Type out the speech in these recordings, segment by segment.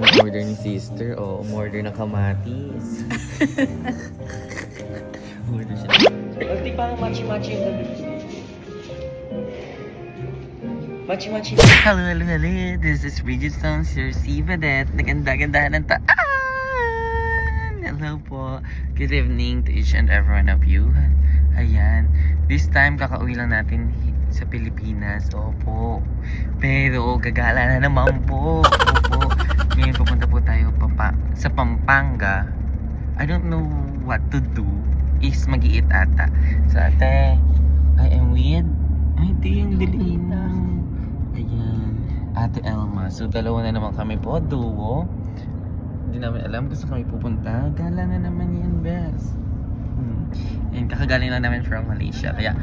Order ni sister, umorder ng kamatis. Order siya. Hindi parang machi-machi yung gabi. Machi-machi. Hello. This is Bridgestone, Sir C. Vedette. Naganda-gandahan ng taan. Hello po. Good evening to each and every one of you. Ayan. This time, kakauwi lang natin sa Pilipinas. Opo. Pero, gagala na naman po. Opo. Ngayon, pupunta po tayo sa Pampanga. I don't know what to do. Is mag-iit ata. So, ate, I am with... Ay, ito yung dilinaw. Ayan. Ate Elma. So, dalawa na naman kami po. Duo. Hindi namin alam kung saan kami pupunta. Gala na naman yan, best. And kakagaling lang namin from Malaysia. Kaya,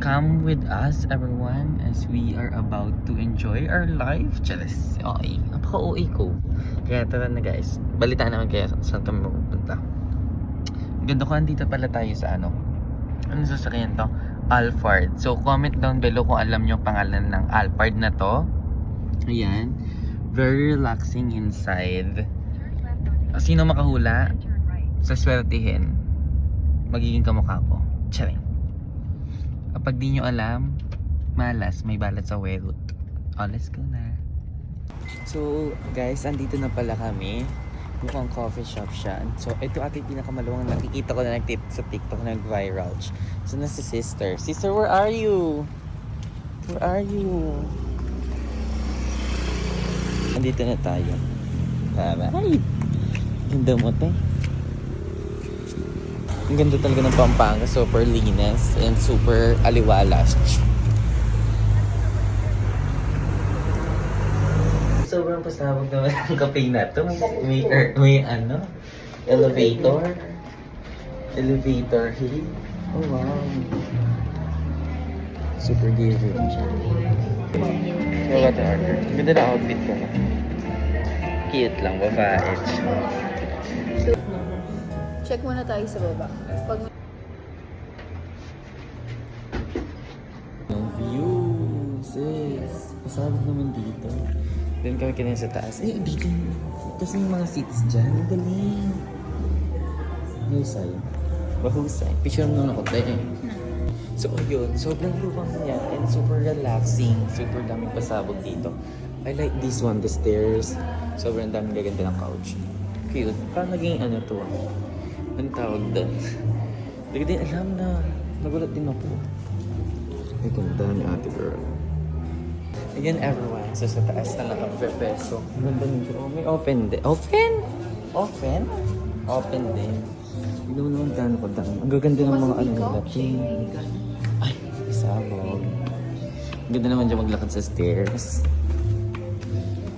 come with us, everyone, as we are about to enjoy our life. Charis. Okay. Napaka-OA ko. Kaya tara na, guys. Balitaan naman kaya saan kami pupunta. Ganda ko, andito pala tayo sa ano sasakyan to? Alphard. So, comment down below kung alam nyo pangalan ng Alphard na to. Ayan. Very relaxing inside. Sino makahula? Sa swertihin, magiging kamukha ko. Charing. Kapag di nyo alam, malas, may balat sa werut. Oh, let's go na. So, guys, andito na pala kami. Mukhang coffee shop siya. So, ito ating pinakamaluwang nakikita ko na sa TikTok na nag-viral. So, na si sister. Sister, where are you? Where are you? Andito na tayo. Bye-bye. Ganda mo, te. Ang ganda talaga ng Pampanga. Super linis and super aliwalas. Sobrang pasabog naman ang kape na to. May ano? Elevator. Elevator hill. Oh wow. Super giving. So what order? Ganda na outfit ko na. Cute lang, babae. Check muna tayo sa baba. Pag... Ang view, sis. Pasabog naman dito. Doon kami kanina sa taas. Eh, dito. Kasi yung mga seats dyan. Ang galing. Mahusay. Mahusay. Picture mo naman ako tayo eh. So, yun. Sobrang lupang yan. And super relaxing. Super daming pasabog dito. I like this one, the stairs. Sobrang daming gaganda ng couch. Cute. Parang naging ano to. Anong tawag doon? Hindi ko din alam na. Nagulat din ako. Ay, ganda ni ate girl. Again, everyone. So, sa taas na lang ang peso. Ganda nito. Oh, may open din. Open? Open? Open din. Hindi mo naman gano'n ko dami. Ang gaganda ng mga ano nila. Ay, sabog. Ang ganda naman dyan maglakad sa stairs.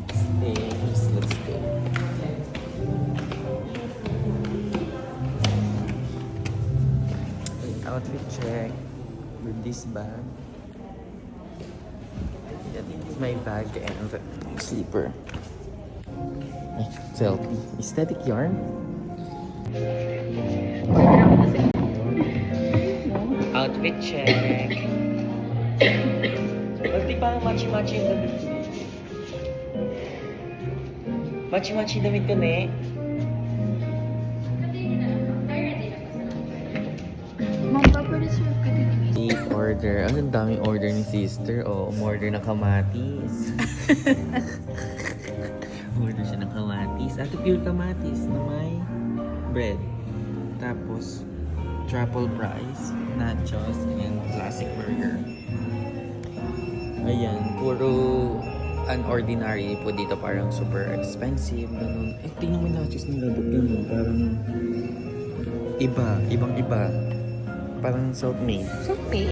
Stairs. Let's go. Outfit check with this bag. That is my bag and sleeper. Ay, selfie. Aesthetic yarn. Outfit check. Hindi parang machi-machi yung gabi. Machi-machi damit ko na eh. Magpa-reserve ka din. Order. Ang daming order ni sister. Umorder ng kamatis. Order siya ng kamatis. At pure kamatis na may bread. Tapos, truffle fries, nachos, and classic burger. Ayan, puro unordinary po dito. Parang super expensive. Ganun. Eh, tingnan mo yung nachos nila. Ba't ganun? Parang iba. Ibang iba. Parang South Main. South Main?